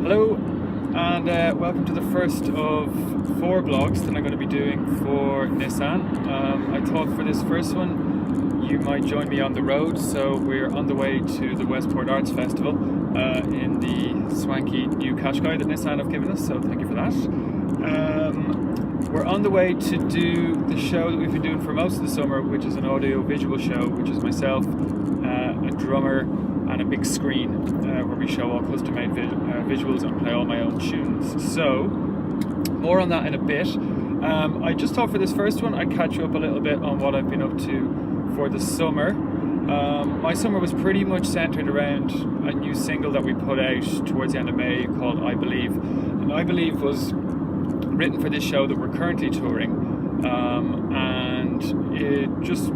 Hello, and welcome to the first of 4 vlogs that I'm going to be doing for Nissan. I thought for this first one you might join me on the road, so we're on the way to the Westport Arts Festival in the swanky new Qashqai that Nissan have given us, so thank you for that. We're on the way to do the show that we've been doing for most of the summer, which is an audio-visual show, which is myself, a drummer, and a big screen where we show all custom-made visuals and play all my own tunes. So, more on that in a bit. I just thought for this first one I'd catch you up a little bit on what I've been up to for the summer. My summer was pretty much centred around a new single that we put out towards the end of May called I Believe. And I Believe was written for this show that we're currently touring, and it just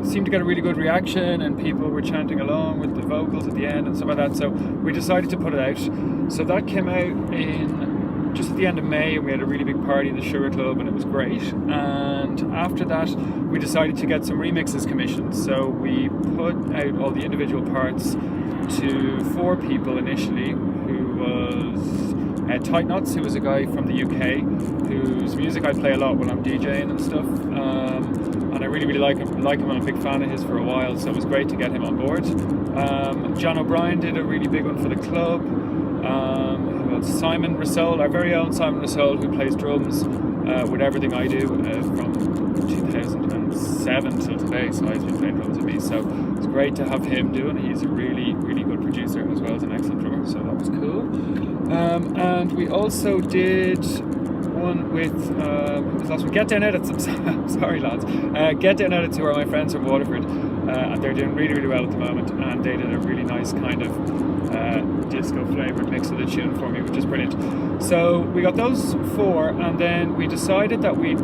seemed to get a really good reaction, and people were chanting along with the vocals at the end and stuff like that, so we decided to put it out. So that came out in just at the end of May, and we had a really big party in the Sugar Club, and it was great. And after that we decided to get some remixes commissioned, so we put out all the individual parts to 4 people initially, who was Tight Knots, who was a guy from the UK whose music I play a lot when I'm DJing and stuff, and I really like him. I'm a big fan of his for a while, so it was great to get him on board. John O'Brien did a really big one for the club. Who else? Simon Rasoul, our very own Simon Rasoul, who plays drums with everything I do from 2007 till today, so he's been playing drums with me, so it's great to have him doing it. He's a really good producer as well as an excellent drummer, so that was cool. And we also did one with Get Down Edits. I'm sorry lads, Get Down Edits, who are my friends from Waterford, and they're doing really well at the moment, and they did a really nice kind of disco flavoured mix of the tune for me, which is brilliant. So we got those 4, and then we decided that we'd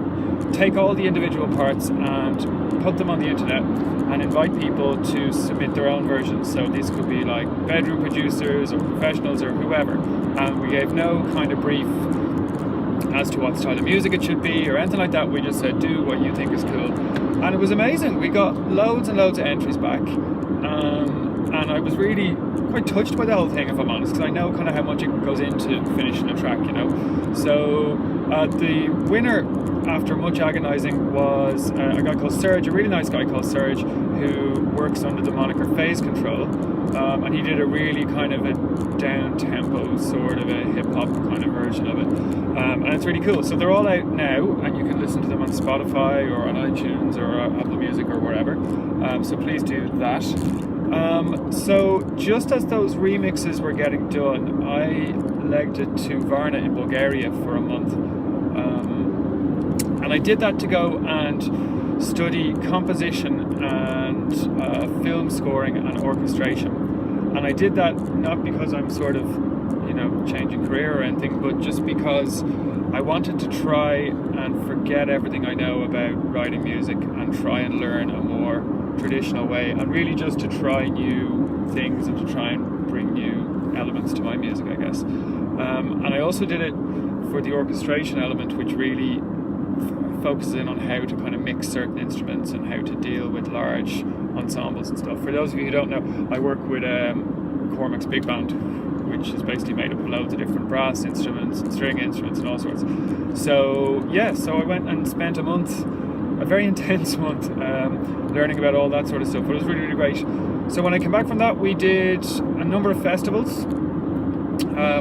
take all the individual parts and put them on the internet and invite people to submit their own versions. So these could be like bedroom producers or professionals or whoever, and we gave no kind of brief as to what style of music it should be or anything like that. We just said, do what you think is cool, and it was amazing. We got loads and loads of entries back, and I was really quite touched by the whole thing, if I'm honest, because I know kind of how much it goes into finishing a track, you know. So the winner, after much agonising, was a guy called Serge, a really nice guy called Serge, who works under the moniker Phase Control, and he did a really kind of a down-tempo sort of a hip-hop kind of version of it, and it's really cool. So they're all out now, and you can listen to them on Spotify or on iTunes or Apple Music or wherever, so please do that. So just as those remixes were getting done, I legged it to Varna in Bulgaria for a month, and I did that to go and study composition and film scoring and orchestration. And I did that not because I'm sort of, you know, changing career or anything, but just because I wanted to try and forget everything I know about writing music and try and learn a more traditional way, and really just to try new things and to try and bring new elements to my music, I guess. And I also did it for the orchestration element, which really focuses in on how to kind of mix certain instruments and how to deal with large ensembles and stuff. For those of you who don't know, I work with Kormac's big band, which is basically made up of loads of different brass instruments and string instruments and all sorts. So yeah, so I went and spent a month, a very intense month, learning about all that sort of stuff, but it was really great. So when I came back from that, we did a number of festivals.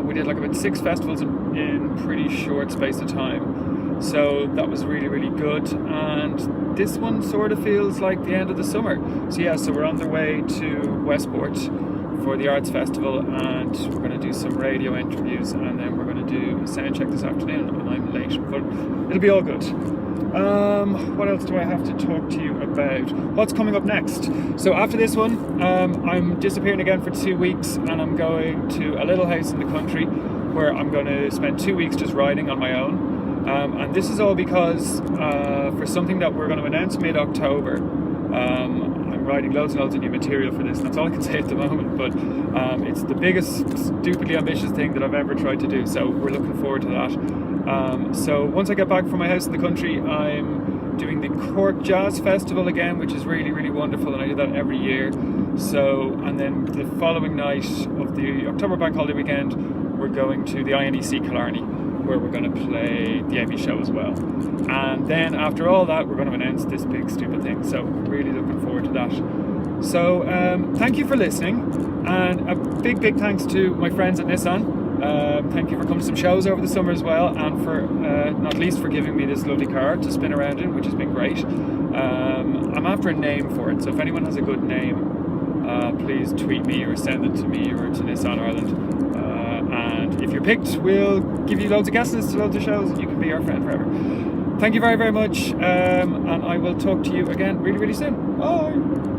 We did like about 6 festivals in pretty short space of time, so that was really good. And this one sort of feels like the end of the summer. So yeah, so we're on the way to Westport for the Arts Festival, and we're going to do some radio interviews, and then we're going to do a sound check this afternoon, and I'm late, but it'll be all good. What else do I have to talk to you about? What's coming up next? So after this one, I'm disappearing again for 2 weeks, and I'm going to a little house in the country where I'm going to spend 2 weeks just riding on my own. And this is all because for something that we're going to announce mid-October, I'm writing loads and loads of new material for this, and that's all I can say at the moment, but it's the biggest stupidly ambitious thing that I've ever tried to do, so we're looking forward to that. So once I get back from my house in the country, I'm doing the Cork Jazz Festival again, which is really wonderful, and I do that every year. So, and then the following night of the October Bank Holiday weekend, we're going to the INEC Killarney, where we're going to play the AV show as well. And then after all that, we're going to announce this big stupid thing. So really looking forward to that. So thank you for listening, and a big thanks to my friends at Nissan. Thank you for coming to some shows over the summer as well, and for not least for giving me this lovely car to spin around in, which has been great. I'm after a name for it, so if anyone has a good name, please tweet me or send it to me or to Nissan Ireland. And if you're picked, we'll give you loads of guest lists to loads of shows. You can be our friend forever. Thank you very much, and I will talk to you again really soon. Bye.